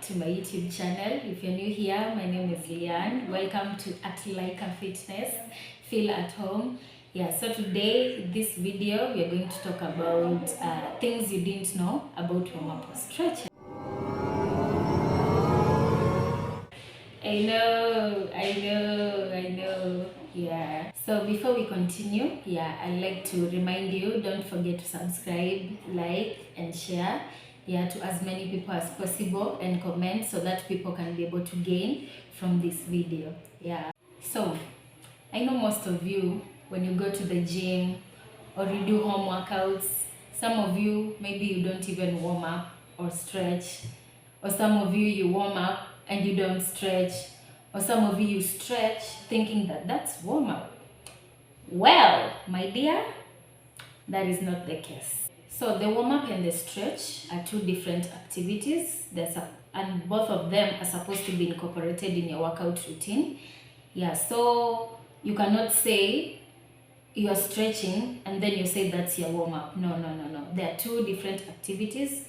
to my YouTube channel. If you're new here, my name is Lian. Welcome to Atlaika Fitness. Feel at home. Yeah, so today, this video, we are going to talk about things you didn't know about warm-up stretch. I know. Yeah. So before we continue, I'd like to remind you, don't forget to subscribe, like, and share. To as many people as possible, and comment so that people can be able to gain from this video. So I know most of you, when you go to the gym or you do home workouts, some of you maybe you don't even warm up or stretch, or some of you warm up and you don't stretch, or some of you stretch thinking that that's warm up. Well, my dear, that is not the case. So the warm up and the stretch are two different activities. And both of them are supposed to be incorporated in your workout routine. So you cannot say you are stretching and then you say that's your warm up. No. They are two different activities.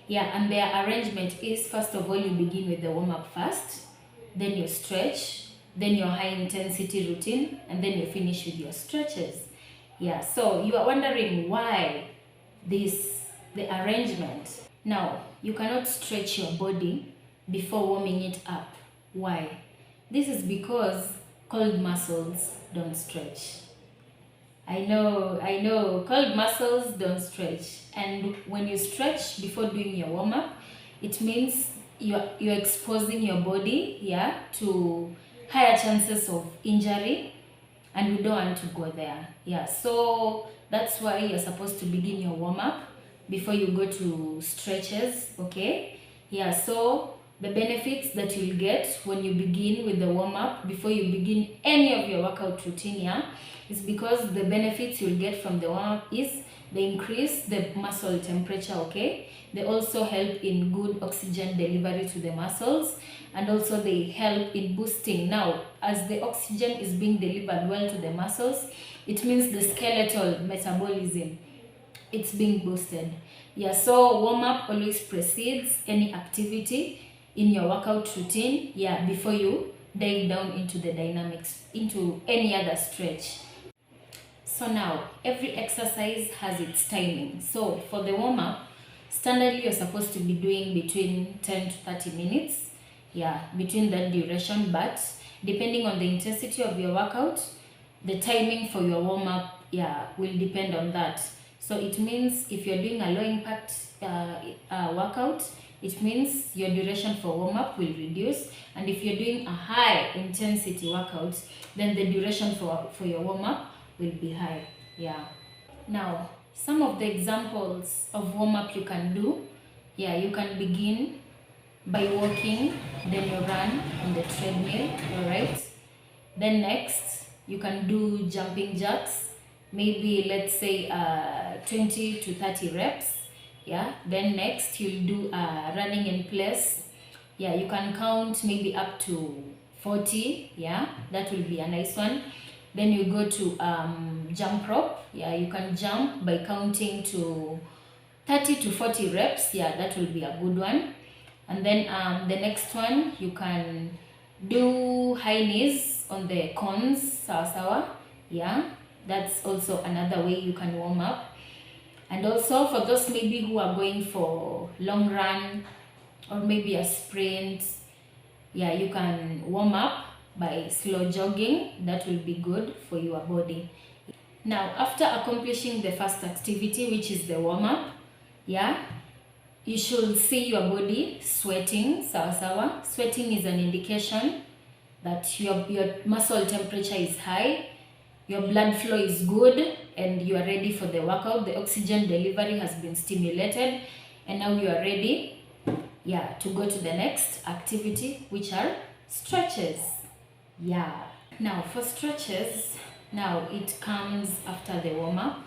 And their arrangement is, first of all, you begin with the warm up first, then you stretch, then your high intensity routine, and then you finish with your stretches. So you are wondering why the arrangement. Now, you cannot stretch your body before warming it up. Why? This is because cold muscles don't stretch. I know, cold muscles don't stretch. And when you stretch before doing your warm-up, it means you're exposing your body to higher chances of injury, and we don't want to go there. So that's why you're supposed to begin your warm-up before you go to stretches, okay? So the benefits that you'll get when you begin with the warm-up before you begin any of your workout routine, is because the benefits you'll get from the warm-up is they increase the muscle temperature, okay? They also help in good oxygen delivery to the muscles, and also they help in boosting. Now, as the oxygen is being delivered well to the muscles, it means the skeletal metabolism, it's being boosted. So warm-up always precedes any activity in your workout routine, before you dive down into the dynamics, into any other stretch. So now, every exercise has its timing. So for the warm-up, standardly you're supposed to be doing between 10 to 30 minutes, between that duration, but depending on the intensity of your workout, the timing for your warm-up, will depend on that. So it means if you're doing a low impact workout, it means your duration for warm-up will reduce, and if you're doing a high intensity workout, then the duration for your warm-up will be high. Now, some of the examples of warm-up you can do, you can begin by walking, then you run on the treadmill, alright? Then next, you can do jumping jacks, maybe let's say 20 to 30 reps. Then next you'll do running in place. You can count maybe up to 40. That will be a nice one. Then you go to jump rope. You can jump by counting to 30 to 40 reps. That will be a good one. And then the next one, you can do high knees on the cones, sawa. That's also another way you can warm up. And also for those maybe who are going for long run or maybe a sprint, you can warm up by slow jogging. That will be good for your body. Now, after accomplishing the first activity, which is the warm up, you should see your body sweating, sawa. Sweating is an indication that your muscle temperature is high, your blood flow is good, and you are ready for the workout. The oxygen delivery has been stimulated, and now you are ready to go to the next activity, which are stretches. Now for stretches, now it comes after the warm-up,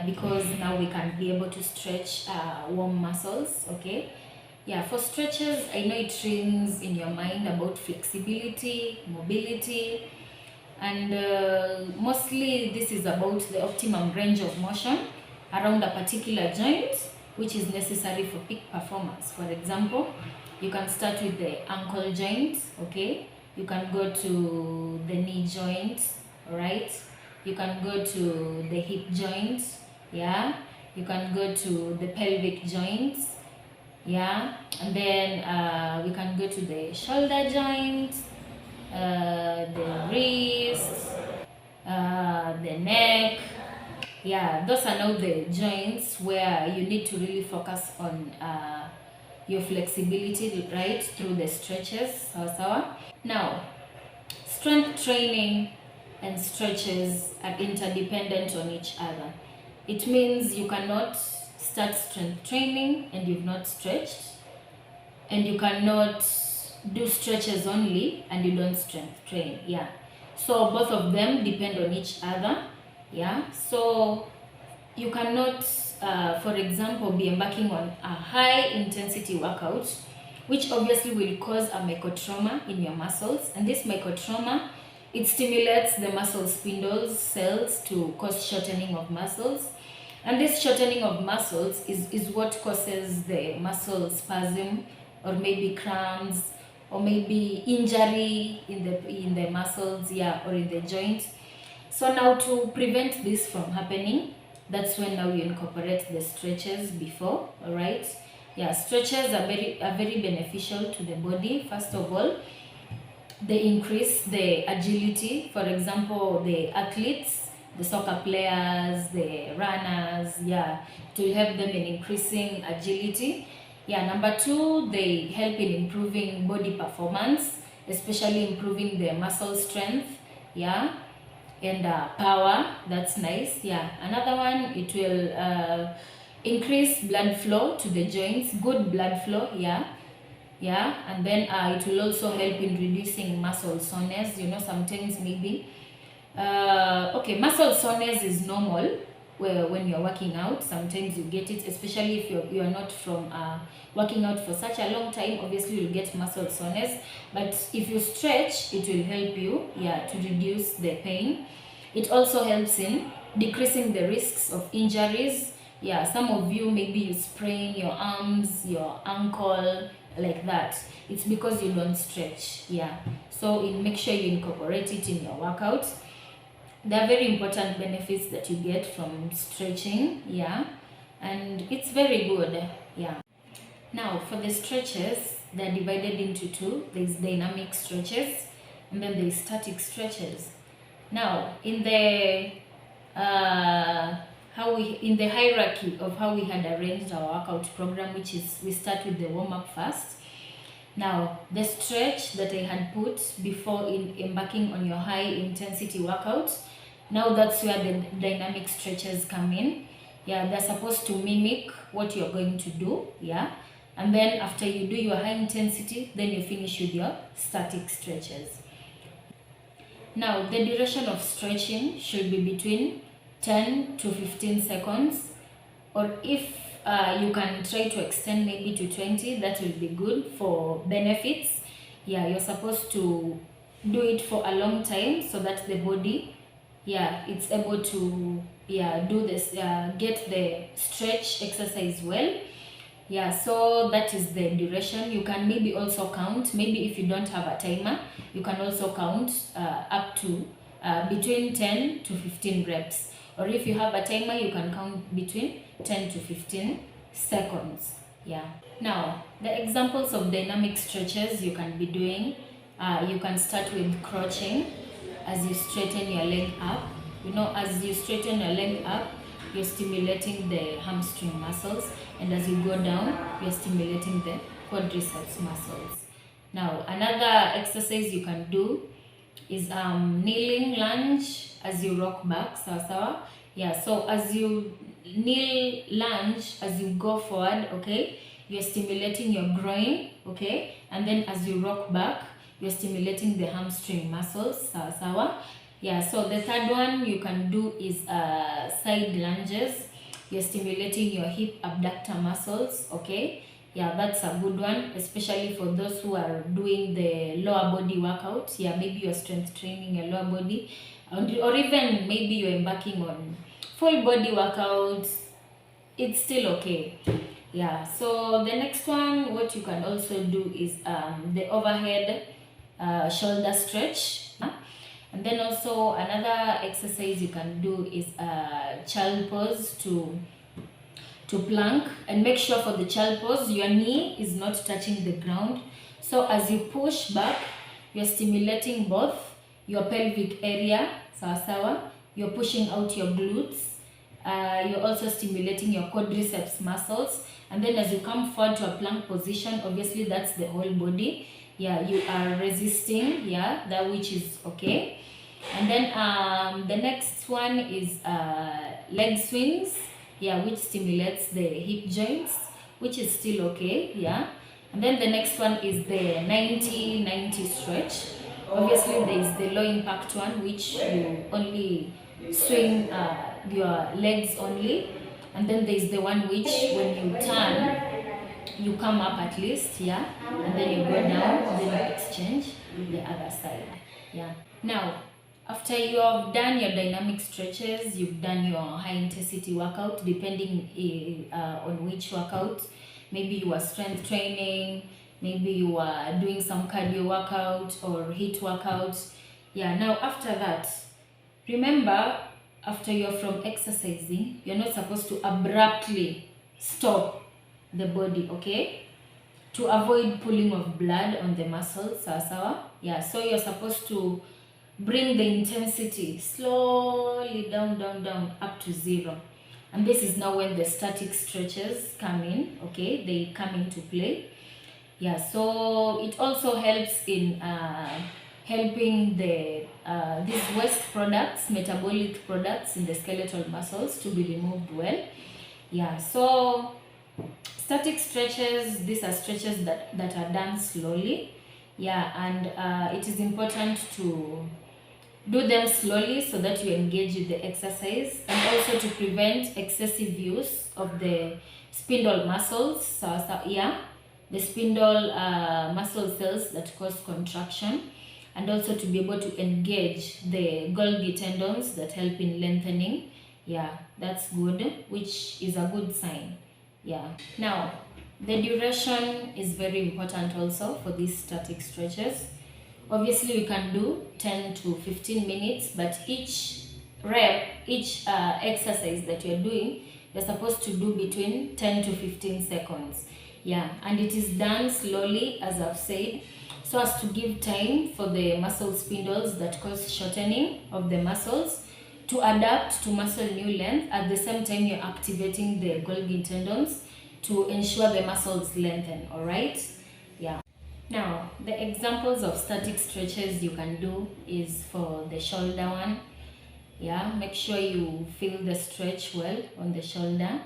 because now we can be able to stretch warm muscles, okay? For stretches, I know it rings in your mind about flexibility, mobility, and mostly this is about the optimum range of motion around a particular joint, which is necessary for peak performance. For example, You can start with the ankle joint, okay? You can go to the knee joint, all right? You can go to the hip joint, yeah? You can go to the pelvic joints, yeah? And then we can go to the shoulder joint, the wrist, the neck. Yeah, those are now the joints where you need to really focus on your flexibility, right, through the stretches, sawa. Now, strength training and stretches are interdependent on each other. It means you cannot start strength training and you've not stretched, and you cannot do stretches only and you don't strength train. Yeah, so both of them depend on each other. Yeah, so you cannot for example be embarking on a high intensity workout, which obviously will cause a mycotrauma in your muscles, and this mycotrauma, it stimulates the muscle spindles cells to cause shortening of muscles, and this shortening of muscles is what causes the muscle spasm, or maybe cramps, or maybe injury in the muscles, yeah, or in the joint. So now, to prevent this from happening, that's when now you incorporate the stretches before, all right? Yeah, stretches are very beneficial to the body. First of all, they increase the agility. For example, the athletes, the soccer players, the runners, yeah, to help them in increasing agility. Yeah, number two, they help in improving body performance, especially improving the muscle strength, yeah, and power. That's nice. Yeah, another one, it will increase blood flow to the joints, good blood flow, yeah. Yeah, and then it will also help in reducing muscle soreness. You know, sometimes maybe okay, muscle soreness is normal where when you're working out. Sometimes you get it, especially if you're not from working out for such a long time. Obviously you'll get muscle soreness, but if you stretch, it will help you, yeah, to reduce the pain. It also helps in decreasing the risks of injuries. Yeah, some of you, maybe you sprain your arms, your ankle, like that. It's because you don't stretch. Yeah, so make sure you incorporate it in your workouts. There are very important benefits that you get from stretching, yeah, and it's very good. Yeah, now for the stretches, they're divided into two. There's dynamic stretches and then there's static stretches. Now, in the in the hierarchy of how we had arranged our workout program, which is we start with the warm-up first. Now, the stretch that I had put before in embarking on your high intensity workout, now that's where the dynamic stretches come in. Yeah, they're supposed to mimic what you're going to do, yeah. And then after you do your high intensity, then you finish with your static stretches. Now, the duration of stretching should be between 10 to 15 seconds, or if you can try to extend maybe to 20, that will be good for benefits. Yeah, you're supposed to do it for a long time so that the body, yeah, it's able to, yeah, do this, get the stretch exercise well. Yeah, so that is the duration. You can maybe also count, maybe if you don't have a timer, you can also count up to between 10 to 15 reps. Or if you have a timer, you can count between 10 to 15 seconds. Yeah. Now, the examples of dynamic stretches you can be doing, you can start with crouching as you straighten your leg up. You know, as you straighten your leg up, you're stimulating the hamstring muscles, and as you go down, you're stimulating the quadriceps muscles. Now, another exercise you can do is kneeling lunge as you rock back, sawa. Yeah, so as you kneel lunge, as you go forward, okay, you're stimulating your groin, okay, and then as you rock back, you're stimulating the hamstring muscles, sawa. Yeah, so the third one you can do is side lunges. You're stimulating your hip abductor muscles, okay. Yeah, that's a good one, especially for those who are doing the lower body workout. Yeah, maybe you're strength training your lower body, or even maybe you're embarking on full body workouts. It's still okay. Yeah, so the next one, what you can also do is the overhead shoulder stretch. And then also another exercise you can do is child pose to plank. And make sure for the child pose your knee is not touching the ground, so as you push back you're stimulating both your pelvic area, sawa sawa, you're pushing out your glutes, you're also stimulating your quadriceps muscles. And then as you come forward to a plank position, obviously that's the whole body. Yeah, you are resisting, yeah, that, which is okay. And then the next one is leg swings, yeah, which stimulates the hip joints, which is still okay, yeah. And then the next one is the 90-90 stretch. Obviously there is the low impact one, which you only swing your legs only. And then there is the one which when you turn you come up at least, yeah, and then you go down, and then you exchange the other side, yeah. Now after you have done your dynamic stretches, you've done your high intensity workout, depending on which workout. Maybe you are strength training, maybe you are doing some cardio workout or HIIT workouts. Yeah, now after that, remember, after you're from exercising, you're not supposed to abruptly stop the body, okay? To avoid pulling of blood on the muscles, sawa. Yeah, so you're supposed to bring the intensity slowly down, down, down up to 0. And this is now when the static stretches come in, okay? They come into play. Yeah, so it also helps in helping the these waste products, metabolic products in the skeletal muscles to be removed well. Yeah, so static stretches, these are stretches that are done slowly. Yeah, and it is important to do them slowly so that you engage with the exercise, and also to prevent excessive use of the spindle muscles. So yeah, the spindle muscle cells that cause contraction, and also to be able to engage the Golgi tendons that help in lengthening. Yeah, that's good, which is a good sign. Yeah. Now, the duration is very important also for these static stretches. Obviously, we can do 10 to 15 minutes, but each exercise that you're doing, you're supposed to do between 10 to 15 seconds. Yeah, and it is done slowly, as I've said, so as to give time for the muscle spindles that cause shortening of the muscles to adapt to muscle new length. At the same time, you're activating the Golgi tendons to ensure the muscles lengthen, all right? Yeah. Now, the examples of static stretches you can do is for the shoulder one. Yeah, make sure you feel the stretch well on the shoulder.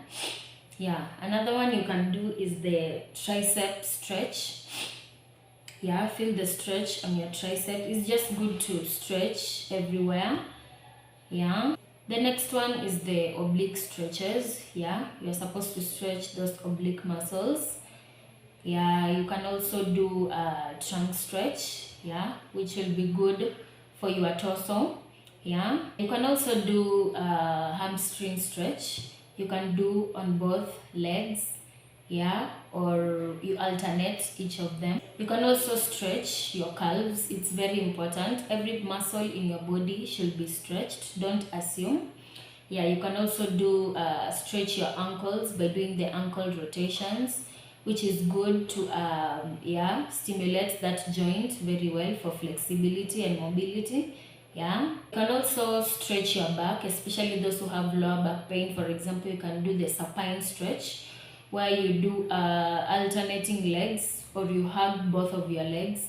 Yeah, another one you can do is the tricep stretch. Yeah, feel the stretch on your tricep. It's just good to stretch everywhere. Yeah. The next one is the oblique stretches. Yeah, you're supposed to stretch those oblique muscles. Yeah, you can also do a trunk stretch, yeah, which will be good for your torso. Yeah, you can also do a hamstring stretch. You can do on both legs, yeah, or you alternate each of them. You can also stretch your calves. It's very important. Every muscle in your body should be stretched. Don't assume. Yeah, you can also do stretch your ankles by doing the ankle rotations, which is good to yeah, stimulate that joint very well for flexibility and mobility. Yeah, you can also stretch your back, especially those who have lower back pain. For example, you can do the supine stretch, where you do alternating legs, or you hug both of your legs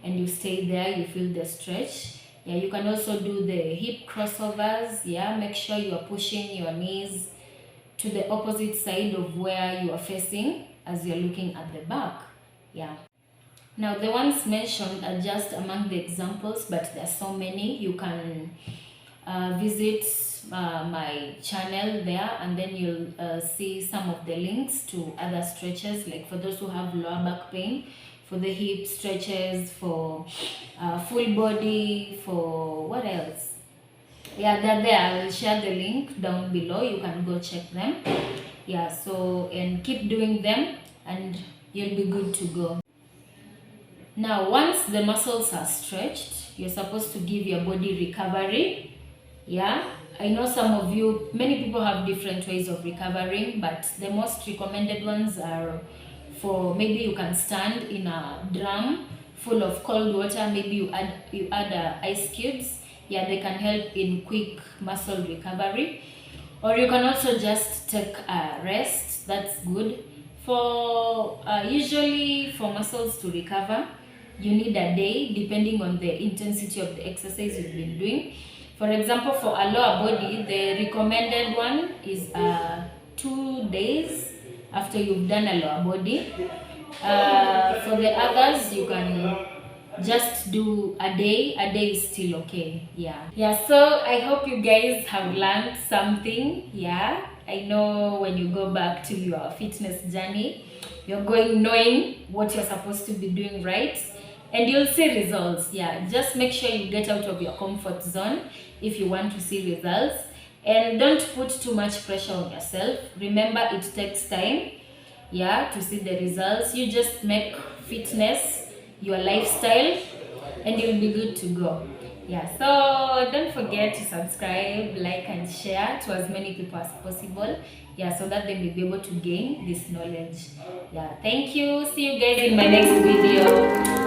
and you stay there, you feel the stretch. Yeah, you can also do the hip crossovers. Yeah, make sure you are pushing your knees to the opposite side of where you are facing as you're looking at the back. Yeah. Now, the ones mentioned are just among the examples, but there are so many. You can visit my channel there, and then you'll see some of the links to other stretches, like for those who have lower back pain, for the hip stretches, for full body, for what else? Yeah, they're there. I will share the link down below. You can go check them. Yeah, so and keep doing them and you'll be good to go. Now, once the muscles are stretched, you're supposed to give your body recovery. Yeah, I know some of you, many people have different ways of recovering, but the most recommended ones are for maybe you can stand in a drum full of cold water, maybe you add ice cubes. Yeah, they can help in quick muscle recovery. Or you can also just take a rest. That's good. For usually for muscles to recover, you need a day depending on the intensity of the exercise you've been doing. For example, for a lower body, the recommended one is 2 days after you've done a lower body. For the others, you can just do a day. A day is still okay. Yeah, so I hope you guys have learned something. Yeah, I know when you go back to your fitness journey, you're going knowing what you're supposed to be doing right, and you'll see results. Yeah, just make sure you get out of your comfort zone if you want to see results, and don't put too much pressure on yourself. Remember, it takes time, yeah, to see the results. You just make fitness your lifestyle and you'll be good to go. Yeah, so don't forget to subscribe, like and share to as many people as possible. Yeah, so that they will be able to gain this knowledge. Yeah, thank you. See you guys in my next video.